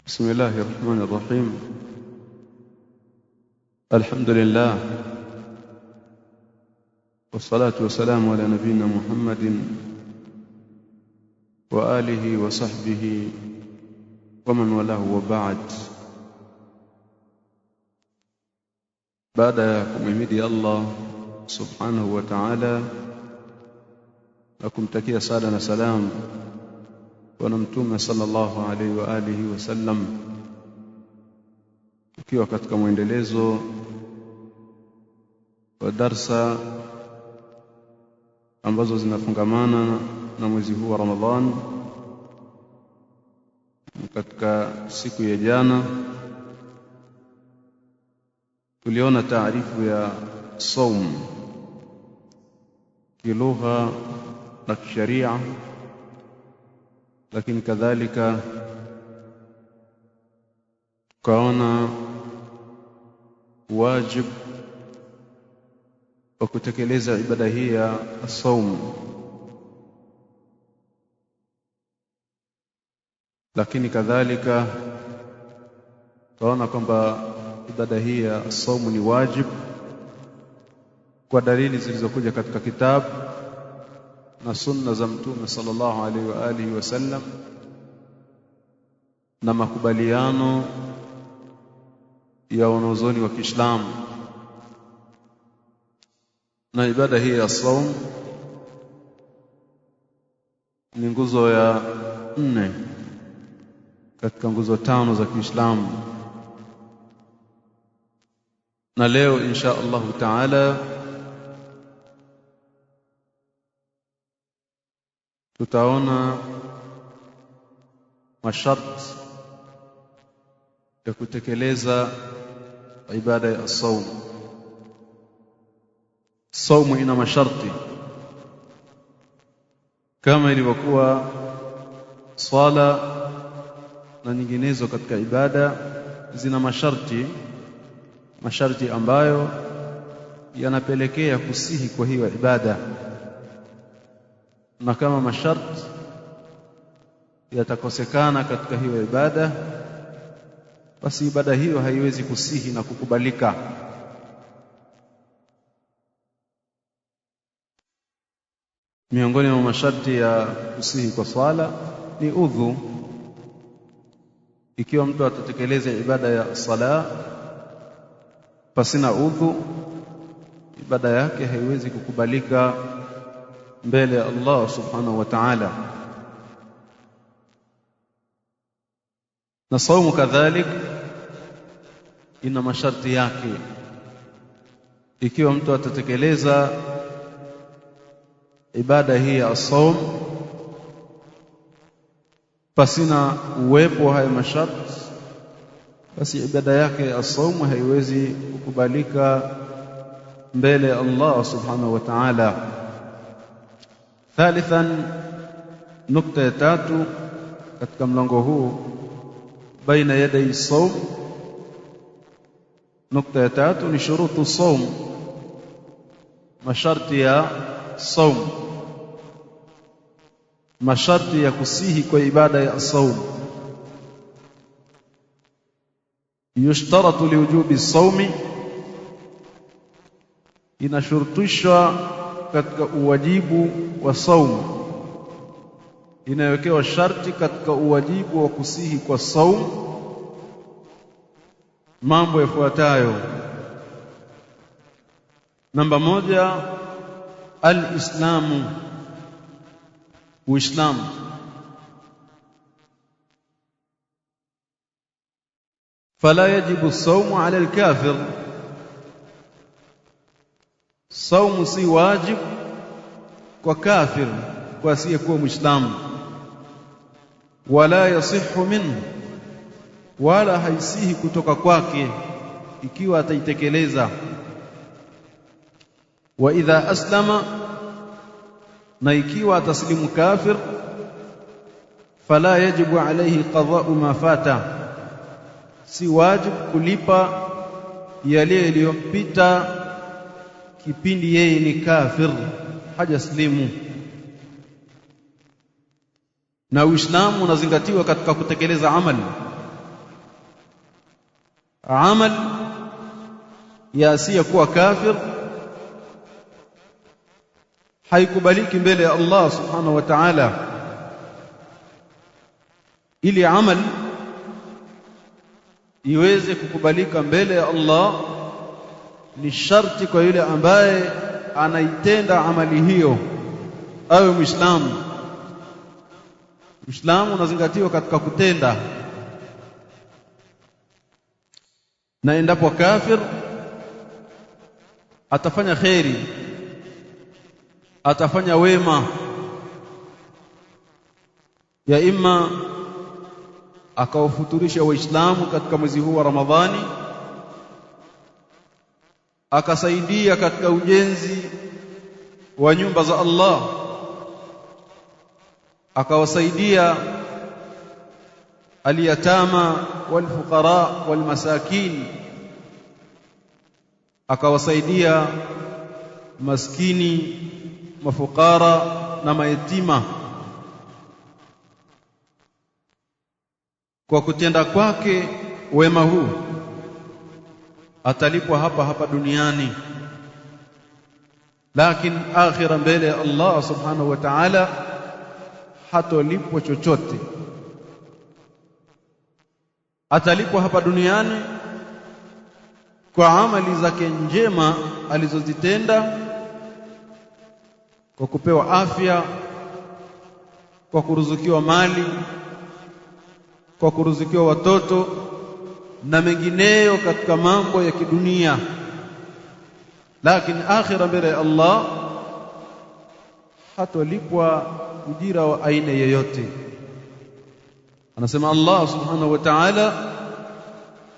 بسم الله الرحمن الرحيم. الحمد لله والصلاة والسلام على نبينا محمد وآله وصحبه ومن والاه وبعد. بعد kumhimidi Allah subhanahu wa ta'ala na kumtakia sala na salam Bwana Mtume sallallahu alaihi wa alihi wasallam, ukiwa katika muendelezo wa darsa ambazo zinafungamana na mwezi huu wa Ramadhan. Katika siku ya jana tuliona taarifu ya saum kilugha na kisharia, lakini kadhalika tukaona wajibu wa kutekeleza ibada hii ya saum, lakini kadhalika tukaona kwamba ibada hii ya saum ni wajibu kwa dalili zilizokuja katika kitabu na sunna za Mtume sallallahu alaihi wa alihi wasallam na makubaliano ya wanazuoni wa Kiislamu. Na ibada hii ya saum ni nguzo ya 4 katika nguzo 5 za Kiislamu. Na leo insha Allah taala tutaona masharti ya kutekeleza ibada ya saum. Saumu ina masharti kama ilivyokuwa swala na nyinginezo katika ibada zina masharti ambayo yanapelekea kusihi kwa hiyo ibada. Na kama masharti yatakosekana katika hiyo ibada, basi ibada hiyo haiwezi kusihi na kukubalika. Miongoni mwa masharti ya kusihi kwa swala ni udhu. Ikiwa mtu atatekeleza ibada ya sala pasina udhu, ibada yake haiwezi kukubalika mbele ya Allah subhanahu wa ta'ala. Na saumu kadhalik ina masharti yake. Ikiwa mtu atatekeleza ibada hii ya saum pasina uwepo wa haya masharti, basi ibada yake ya saum haiwezi kukubalika mbele ya Allah subhanahu wa ta'ala. Thalithan, nukta ya 3 katika mlango huu baina yaday saum, nukta ya 3 ni shurutu saum, masharti ya saum, masharti ya kusihi kwa ibada ya saum. Yushtaratu liwujubi saumi, inashurutishwa katika uwajibu wa saum, inayowekewa sharti katika uwajibu wa kusihi kwa saum mambo yafuatayo. Namba 1, al-islamu, uislamu. Fala yajibu saumu ala al-kafir, saumu si wajib kwa kafir, kwa asiyekuwa muislamu. Wala yasihu minhu, wala haisihi kutoka kwake ikiwa ataitekeleza. Wa idha aslama, na ikiwa ataslimu kafir, fala yajibu alayhi qada'u ma fata, si wajib kulipa yale yaliyompita kipindi yeye ni kafir, hajaslimu. Na Uislamu unazingatiwa katika kutekeleza amali. amal ya asiyekuwa kafir haikubaliki mbele ya Allah subhanahu wa ta'ala. Ili amal iweze kukubalika mbele ya Allah, ni sharti kwa yule ambaye anaitenda amali hiyo awe Muislamu. Uislamu unazingatiwa katika kutenda, na endapo kafir atafanya khairi, atafanya wema, ya imma akawafuturisha waislamu katika mwezi huu wa Ramadhani, akasaidia katika ujenzi wa nyumba za Allah, akawasaidia aliyatama walfuqara walmasakin, akawasaidia maskini, mafukara na mayatima. Kwa kutenda kwake wema huu atalipwa hapa hapa duniani, lakini akhira mbele ya Allah subhanahu wa ta'ala hatolipwa chochote. Atalipwa hapa duniani kwa amali zake njema alizozitenda, kwa kupewa afya, kwa kuruzukiwa mali, kwa kuruzukiwa watoto na mengineyo katika mambo ya kidunia. Lakini akhira mbele ya Allah hatolipwa ujira wa aina yoyote. Anasema Allah subhanahu wa ta'ala,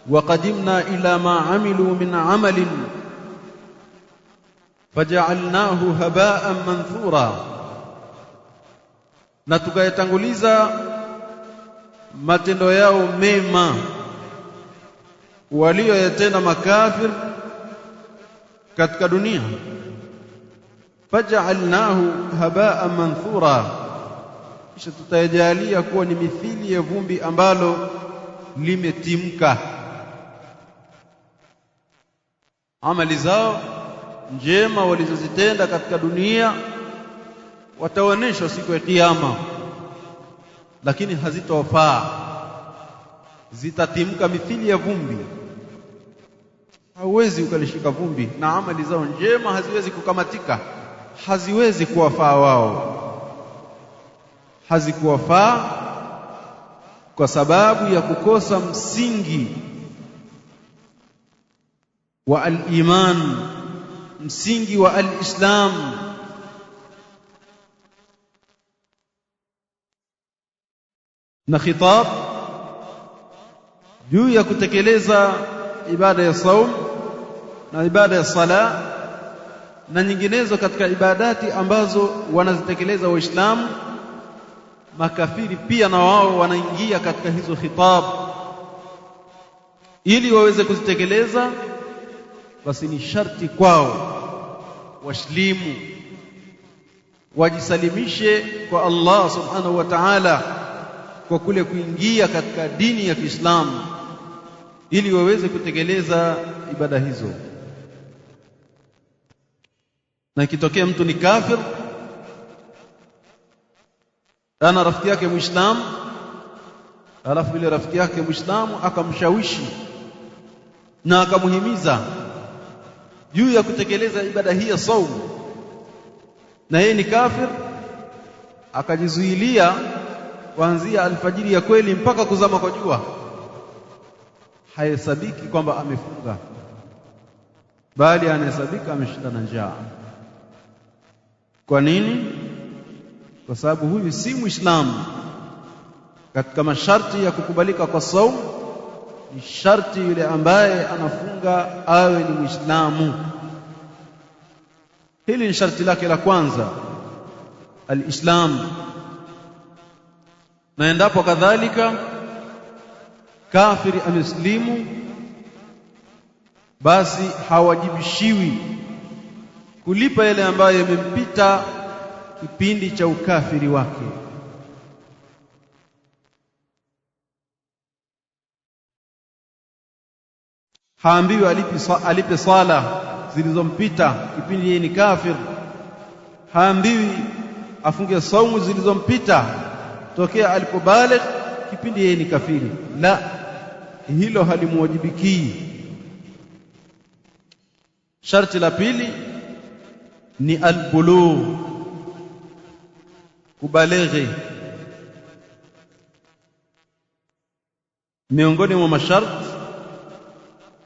wa qadimna ila ma amilu min amalin faja'alnahu haba'an manthura, na tukayatanguliza matendo yao mema walioyatenda makafir katika dunia, faja'alnahu haba'an manthura, kisha tutajalia kuwa ni mithili ya vumbi ambalo limetimka. Amali zao njema walizozitenda katika dunia wataoneshwa siku ya Kiyama, lakini hazitawafaa, zitatimka mithili ya vumbi. Hauwezi ukalishika vumbi, na amali zao njema haziwezi kukamatika, haziwezi kuwafaa wao, hazikuwafaa kwa sababu ya kukosa msingi wa al-iman, msingi wa al-islam. Na khitab juu ya kutekeleza ibada ya saum na ibada ya sala na nyinginezo katika ibadati ambazo wanazitekeleza Waislamu, makafiri pia na wao wanaingia katika hizo khitab. Ili waweze kuzitekeleza, basi ni sharti kwao waslimu, wajisalimishe kwa Allah subhanahu wa ta'ala kwa kule kuingia katika dini ya Kiislamu, ili waweze kutekeleza ibada hizo. Na ikitokea mtu ni kafir, ana rafiki yake Muislamu, alafu ile rafiki yake Muislamu akamshawishi na akamuhimiza juu ya kutekeleza ibada hii ya saumu, na yeye ni kafir, akajizuilia kuanzia alfajiri ya kweli mpaka kuzama kwa jua, haihesabiki kwamba amefunga, bali anahesabika ameshinda na njaa. Kwa nini? Kwa sababu huyu si Muislamu. Katika masharti ya kukubalika kwa saum ni sharti yule ambaye anafunga awe ni Muislamu. Hili ni sharti lake la kwanza, al-Islam. Na endapo kadhalika kafiri ameslimu, basi hawajibishiwi kulipa yale ambayo yamempita kipindi cha ukafiri wake. haambiwi alipe sala zilizompita kipindi yeye ni kafir, haambiwi afunge saumu zilizompita tokea alipobaligh kipindi yeye ni kafiri. La, hilo halimwajibiki. Sharti la pili ni albulugh, kubalighi. Miongoni mwa masharti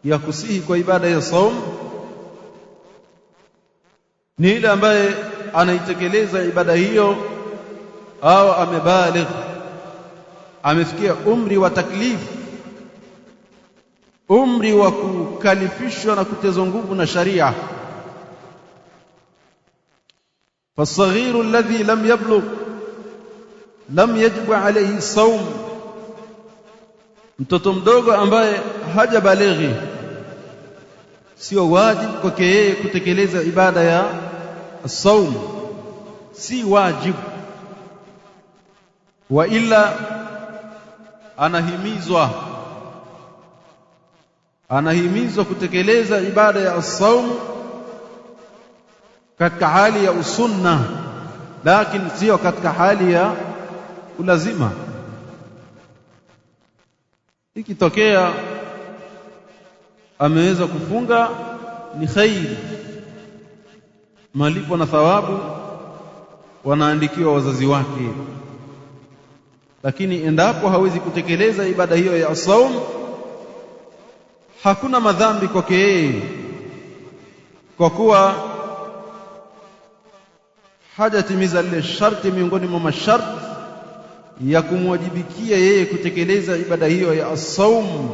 ya kusihi kwa ibada ya saum ni ile ambaye anaitekeleza ibada hiyo au amebaligh, amefikia umri wa taklif, umri wa kukalifishwa na nguvu na sharia. فالصغير الذي لم يبلغ لم يجب عليه الصوم, mtoto mdogo ambaye hajabalighi sio wajibu kwake yeye kutekeleza ibada ya saum, si wajibu. Wa illa anahimizwa kutekeleza ibada ya saum katika hali ya usunna, lakini sio katika hali ya ulazima. Ikitokea ameweza kufunga ni khairi, malipo na thawabu wanaandikiwa wazazi wake. Lakini endapo hawezi kutekeleza ibada hiyo ya saum, hakuna madhambi kwake yeye, kwa kuwa hajatimiza lile sharti miongoni mwa masharti ya kumwajibikia yeye kutekeleza ibada hiyo ya saum,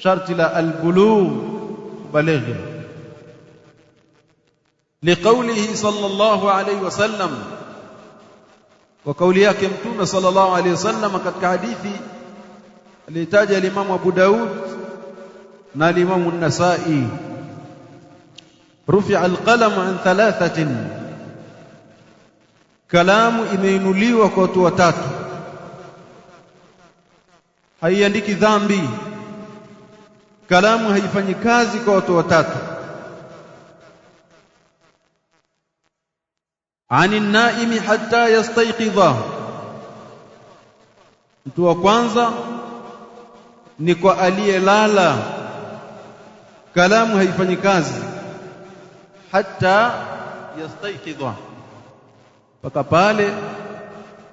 sharti la albulugh, baligh. Liqaulihi sallallahu alayhi wasallam, wa kauli yake Mtume sallallahu alayhi wasallam katika hadithi alitaja Imam Abu Daud na Imam An-Nasa'i, rufi'a al-qalam an thalathatin, kalamu imeinuliwa kwa watu watatu, haiandiki dhambi. Kalamu haifanyi kazi kwa watu watatu. Ani naimi hatta yastayqidha, mtu wa kwanza ni kwa aliyelala, kalamu haifanyi kazi hatta yastayqidha, mpaka pale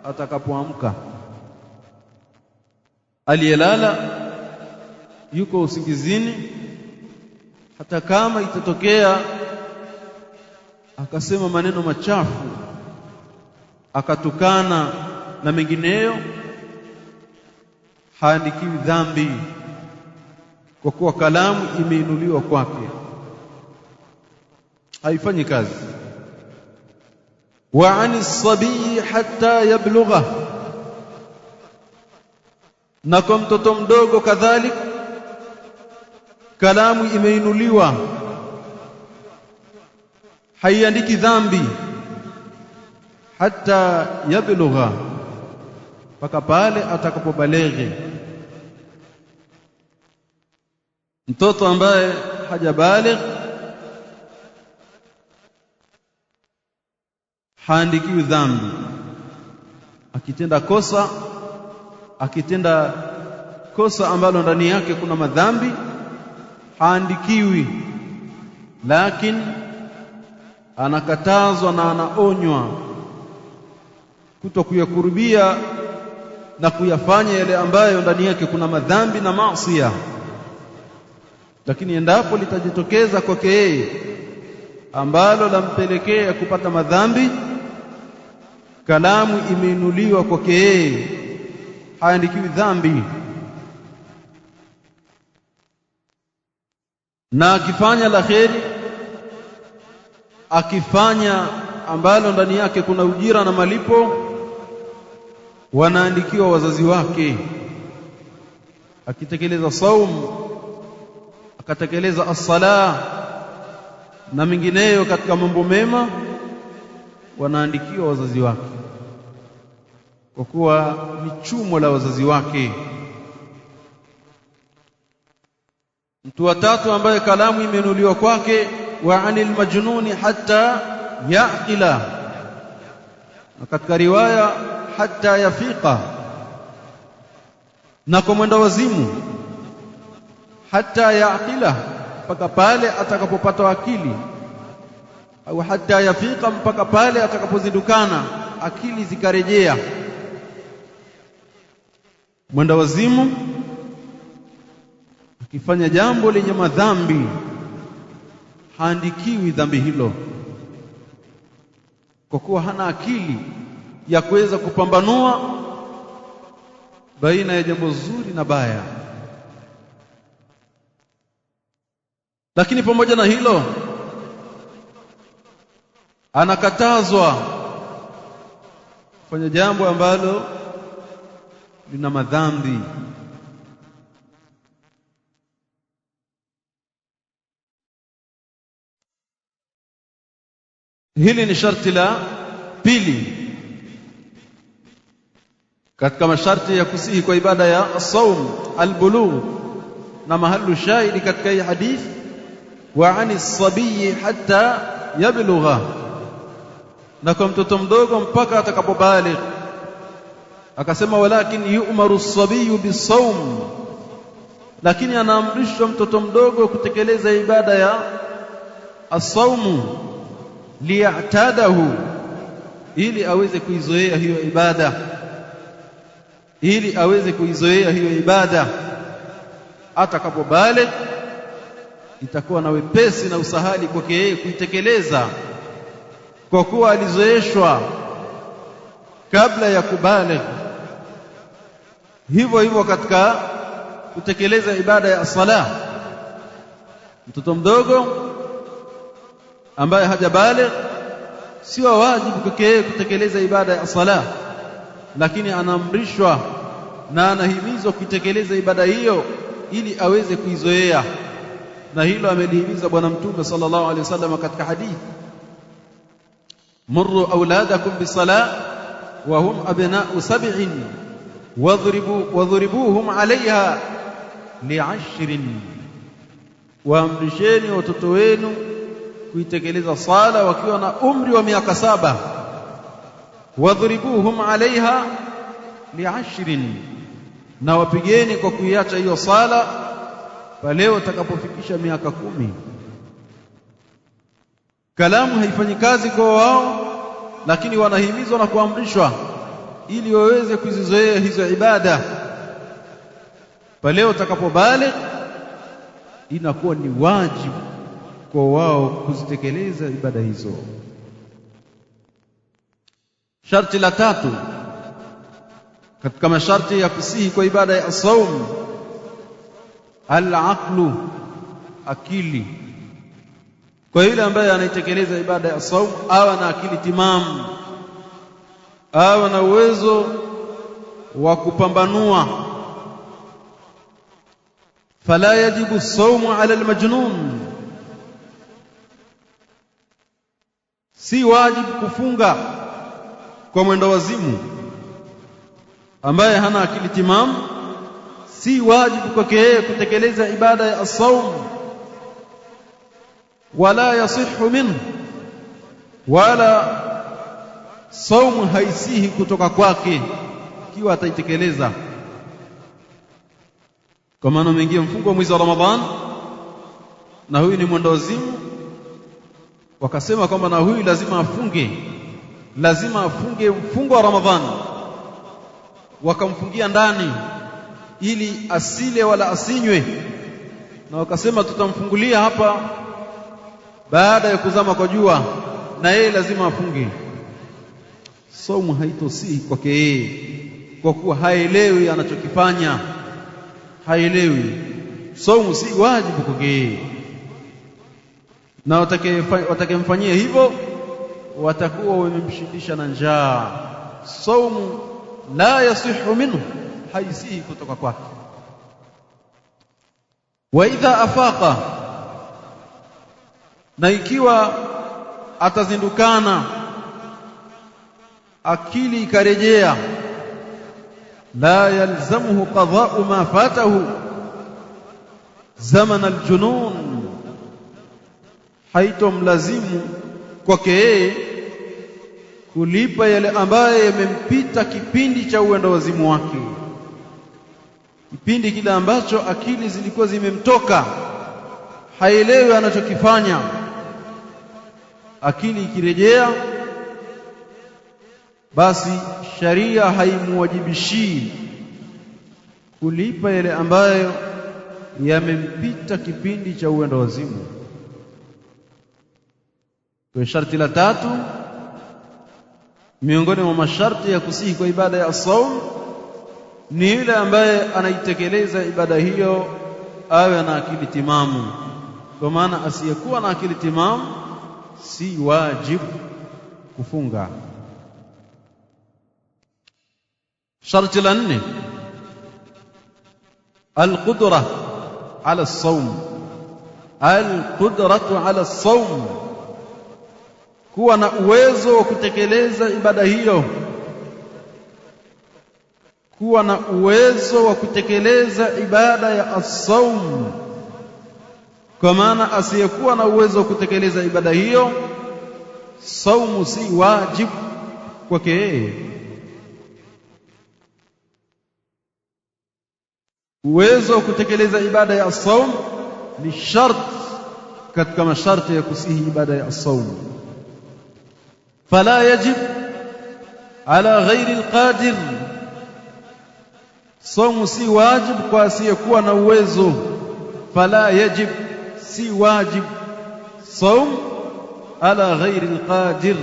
atakapoamka. Aliyelala yuko usingizini, hata kama itatokea akasema maneno machafu, akatukana na mengineyo, haandikiwi dhambi, kwa kuwa kalamu imeinuliwa kwake, haifanyi kazi. Wa ani sabii hatta yablugha, na kwa mtoto mdogo kadhalik kalamu imeinuliwa, haiandiki dhambi hatta yablugha, mpaka pale atakapobalighi. Mtoto ambaye hajabaligh haandikiwi dhambi. Akitenda kosa ambalo ndani yake kuna madhambi haandikiwi, lakini anakatazwa na anaonywa kutokuyakurubia na kuyafanya yale ambayo ndani yake kuna madhambi na maasi. Lakini endapo litajitokeza kwake yeye ambalo lampelekea kupata madhambi, kalamu imeinuliwa kwake yeye, haandikiwi dhambi. Na akifanya la kheri, akifanya ambalo ndani yake kuna ujira na malipo, wanaandikiwa wazazi wake. Akitekeleza saum, akatekeleza as-sala na mengineyo katika mambo mema, wanaandikiwa wazazi wake, kwa kuwa ni chumo la wazazi wake. Mtu wa tatu ambaye kalamu imenuliwa kwake, wa anil majnuni hatta yaqila, na katika riwaya hatta yafiqa, na kwa mwenda wazimu hatta yaqila, mpaka pale atakapopata akili, au hatta yafiqa, mpaka pale atakapozindukana akili zikarejea. Mwenda wazimu akifanya jambo lenye madhambi haandikiwi dhambi hilo, kwa kuwa hana akili ya kuweza kupambanua baina ya jambo zuri na baya. Lakini pamoja na hilo anakatazwa kufanya jambo ambalo lina madhambi. Hili ni sharti la pili katika masharti ya kusihi kwa ibada ya as-sawm, al-bulugh, na mahallu shahidi katika hii hadith, wa anis sabiyi hatta yablugha, na kwa mtoto mdogo mpaka atakapobaligh. Akasema walakin yu'maru as-sabiyu bis-sawm, lakini anaamrishwa mtoto mdogo kutekeleza ibada ya as-sawm liya'tadahu, ili aweze kuizoea hiyo ibada, ili aweze kuizoea hiyo ibada. Atakapobaligh itakuwa na wepesi na usahali kwake yeye kuitekeleza, kwa kuwa alizoeshwa kabla ya kubaligh. Hivyo hivyo katika kutekeleza ibada ya sala, mtoto mdogo ambaye hajabaligh sio wajibu kwake yeye kutekeleza ibada ya sala, lakini anaamrishwa na anahimizwa kuitekeleza ibada hiyo ili aweze kuizoea. Na hilo amelihimiza Bwana Mtume sallallahu alaihi wasallam katika hadithi, murru auladakum bisalah wa hum abna'u sab'in wadhribuhum 'alayha li'ashrin, waamrisheni watoto wenu kuitekeleza sala wakiwa na umri wa miaka 7, wadhribuhum 'alayha li'ashrin, na wapigeni kwa kuiacha hiyo sala pale watakapofikisha miaka 10. Kalamu haifanyi kazi kwa wao, lakini wanahimizwa na kuamrishwa ili waweze kuzizoea hizo ibada. Pale watakapobaligh inakuwa ni wajibu kwa wao kuzitekeleza ibada hizo. Sharti la tatu katika masharti ya kusihi kwa ibada ya as-sawm, al-aqlu, akili. Kwa yule ambaye anaitekeleza ibada ya as-sawm awe na akili timamu, awe na uwezo wa kupambanua. Fala yajibu as-sawmu ala al-majnun, si wajibu kufunga kwa mwendo wazimu ambaye hana akili timamu. Si wajibu kwake yeye kutekeleza ibada ya as-sawm, wala yasihhu minhu, wala saumu haisihi kutoka kwake ikiwa ataitekeleza. Kwa maana umeingia mfungo wa mwezi wa Ramadhan na huyu ni mwendo wazimu, wakasema kwamba na huyu lazima afunge mfungo wa Ramadhani, wakamfungia ndani ili asile wala asinywe, na wakasema tutamfungulia hapa baada ya kuzama kwa jua, na yeye lazima afunge. Saumu haitosihi kwake yeye, kwa kuwa haelewi anachokifanya, haelewi. Saumu si wajibu kwake yeye, na watakemfanyia hivyo watakuwa wamemshindisha na njaa. Saumu la yasihu minhu, haisihi kutoka kwake. Wa idha afaqa, na ikiwa atazindukana akili ikarejea, la yalzamuhu qada'u ma fatahu, zaman aljunun, haitomlazimu kwake yeye kulipa yale ambaye yamempita kipindi cha uenda wazimu wake, kipindi kile ambacho akili zilikuwa zimemtoka, haelewi anachokifanya. Akili ikirejea, basi sharia haimuwajibishii kulipa yale ambayo yamempita kipindi cha uenda wazimu. Kwa sharti la tatu miongoni mwa masharti ya kusihi kwa ibada ya as-saum ni yule ambaye anaitekeleza ibada hiyo awe na akili timamu, kwa maana asiyekuwa na akili timamu si wajibu kufunga. Sharti la 4 al-qudra ala as-saum, al-qudratu ala as-saum, kuwa na uwezo wa kutekeleza ibada hiyo, kuwa na uwezo wa kutekeleza ibada ya as-saum. Kwa maana asiyekuwa na uwezo wa kutekeleza ibada hiyo, saumu si wajibu kwake yeye. Uwezo wa kutekeleza ibada ya as-saum ni sharti katika masharti ya kusihi ibada ya as-saum. Fala yajib ala ghairi al-qadir, saumu si wajibu kwa asiyekuwa na uwezo. Fala yajib, si wajib saum ala ghairi al-qadir,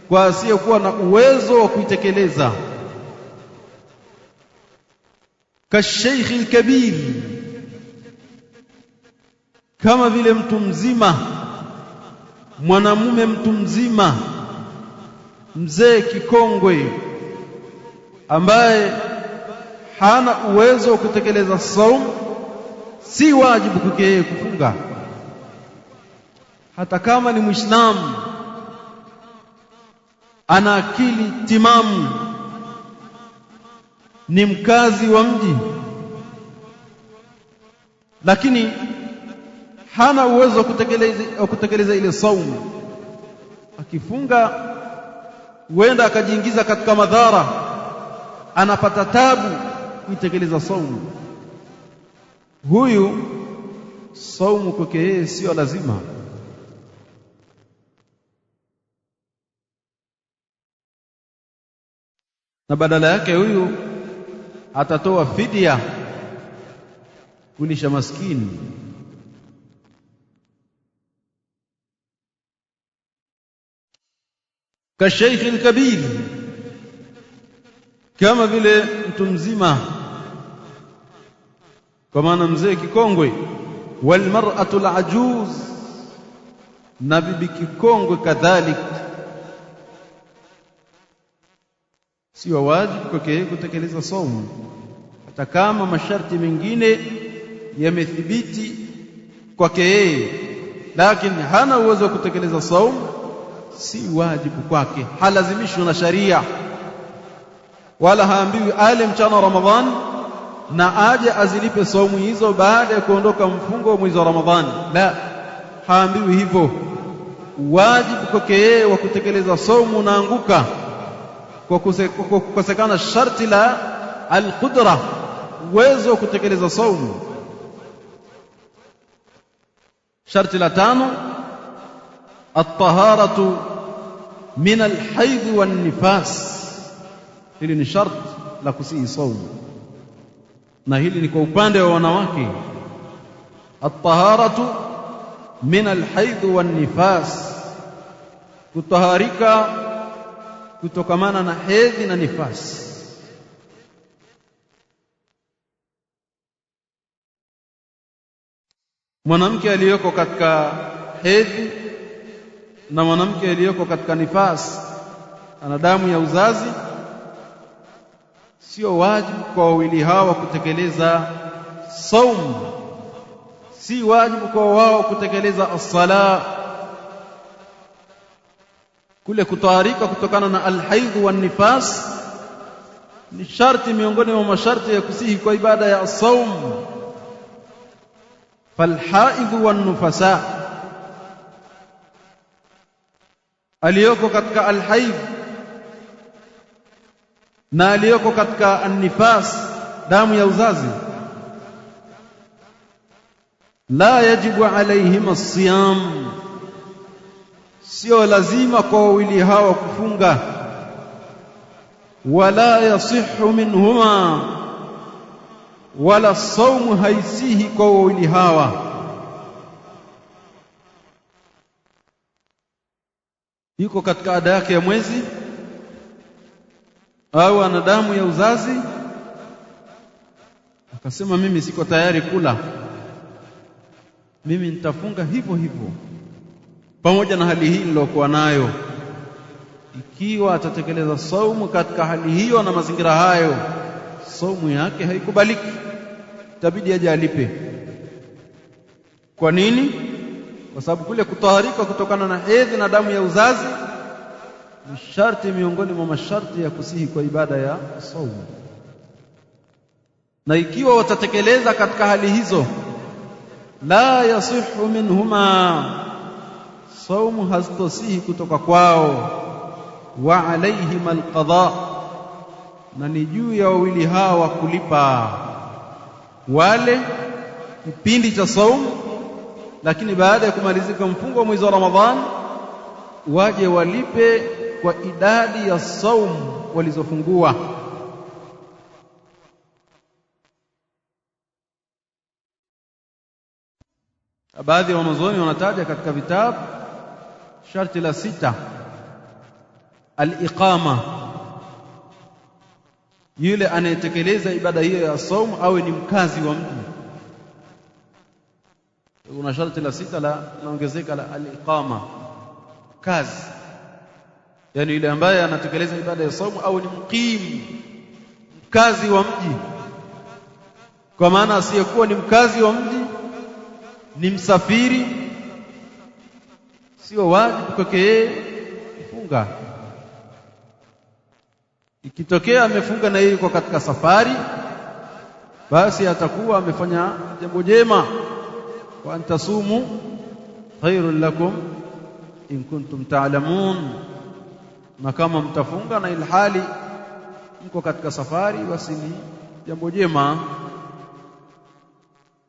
kwa asiyekuwa na uwezo wa kuitekeleza. Kashaykh al-kabir, kama vile mtu mzima, mwanamume mtu mzima, mzee kikongwe ambaye hana uwezo wa kutekeleza saum, si wajibu kwake yeye kufunga. Hata kama ni Muislamu, ana akili timamu, ni mkazi wa mji, lakini hana uwezo wa kutekeleza ile saumu, akifunga huenda akajiingiza katika madhara, anapata tabu kuitekeleza saumu. Huyu saumu kwake yeye sio lazima. Na badala yake huyu atatoa fidia kulisha maskini. Kashaykh al-kabir, kama vile mtu mzima, kwa maana mzee kikongwe. Wal mar'atu al-ajuz, na bibi kikongwe kadhalika, sio wajibu kwake kutekeleza saumu, hata kama masharti mengine yamethibiti kwake yeye, lakini hana uwezo wa kutekeleza saumu, si wajibu kwake. Halazimishwi na sharia, wala haambiwi ale mchana wa Ramadhani na aje azilipe saumu hizo baada ya kuondoka mfungo wa mwezi wa Ramadhani. La, haambiwi hivyo. Wajibu kwake yeye wa kutekeleza saumu unaanguka kwa kukosekana sharti la al-qudra, uwezo wa kutekeleza saumu. Sharti la 5 at-taharatu min al-haidh wan-nifas. Hili ni sharti la kusihi saumu, na hili ni kwa upande wa wanawake. At-taharatu min al-haidh wan-nifas, kutaharika kutokamana na hedhi na nifasi. Mwanamke aliyoko katika hedhi na mwanamke aliyoko katika nifasi, ana damu ya uzazi, sio wajibu kwa wawili hawa kutekeleza saumu, si wajibu kwa wao kutekeleza as-sala. Kule kutaharika kutokana na al-haidh wan nifas ni sharti miongoni mwa masharti ya kusihi kwa ibada ya as-saum. falhaidhu wan nufasa, aliyoko katika alhaidh na aliyoko katika annifas, damu ya uzazi, la yajibu alayhim as-siyam, sio lazima kwa wawili hawa kufunga, wala yasihhu minhuma, wala saumu haisihi kwa wawili hawa. Yuko katika ada yake ya mwezi au ana damu ya uzazi, akasema mimi siko tayari kula, mimi nitafunga hivyo hivyo, pamoja na hali hii nilokuwa nayo. Ikiwa atatekeleza saumu katika hali hiyo na mazingira hayo, saumu yake haikubaliki, itabidi aje alipe. Kwa nini? Kwa sababu kule kutaharika kutokana na hedhi na damu ya uzazi ni sharti miongoni mwa masharti ya kusihi kwa ibada ya saumu. Na ikiwa watatekeleza katika hali hizo, la yasihhu minhuma, saumu hazitosihi kutoka kwao. Wa alayhim alqada, na ni juu ya wawili hawa kulipa. Wale kipindi cha saumu, lakini baada ya kumalizika mfungo wa mwezi wa Ramadhani waje walipe kwa idadi ya saumu walizofungua. Baadhi ya wanazuoni wanataja katika vitabu sharti la 6, al-iqama, yule anayetekeleza ibada hiyo ya saumu awe ni mkazi wa mji. Kuna sharti la 6 la naongezeka la al-iqama, kazi, yani yule ambaye anatekeleza ibada ya saumu awe ni muqim, mkazi wa mji. Kwa maana asiyekuwa ni mkazi wa mji, ni msafiri, sio wajibu kwake yeye kufunga. Ikitokea amefunga na yeye yuko katika safari, basi atakuwa amefanya jambo jema. Wa antasumu khairul lakum in kuntum ta'lamun, na kama mtafunga na ilhali mko katika safari, basi ni jambo jema.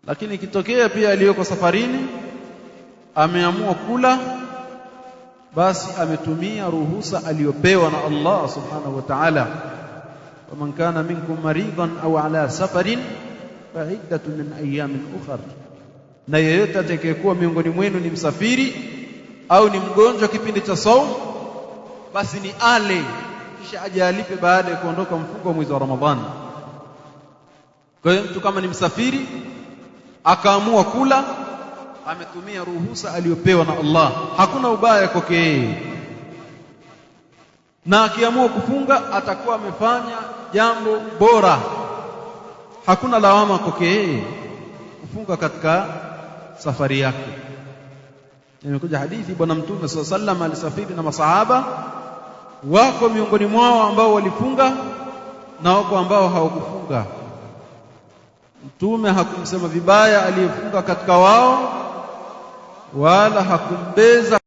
Lakini ikitokea pia aliyoko safarini ameamua kula, basi ametumia ruhusa aliyopewa na Allah subhanahu wa ta'ala. Waman kana minkum maridan au ala safarin fa iddatun min ayamin ukhra, na yeyote atakayekuwa miongoni mwenu ni msafiri au ni mgonjwa kipindi cha saumu, basi ni ale kisha aje alipe baada ya kuondoka mfungo wa mwezi wa Ramadhani. Kwa hiyo mtu kama ni msafiri akaamua kula, ametumia ruhusa aliyopewa na Allah, hakuna ubaya kwake yeye. Na akiamua kufunga atakuwa amefanya jambo bora, hakuna lawama kwake yeye kufunga katika safari yake. Imekuja hadithi, bwana Mtume sallallahu alaihi wasallam alisafiri na masahaba, wako miongoni mwao ambao walifunga na wako ambao hawakufunga. Mtume hakumsema vibaya aliyefunga katika wao, wala hakumbeza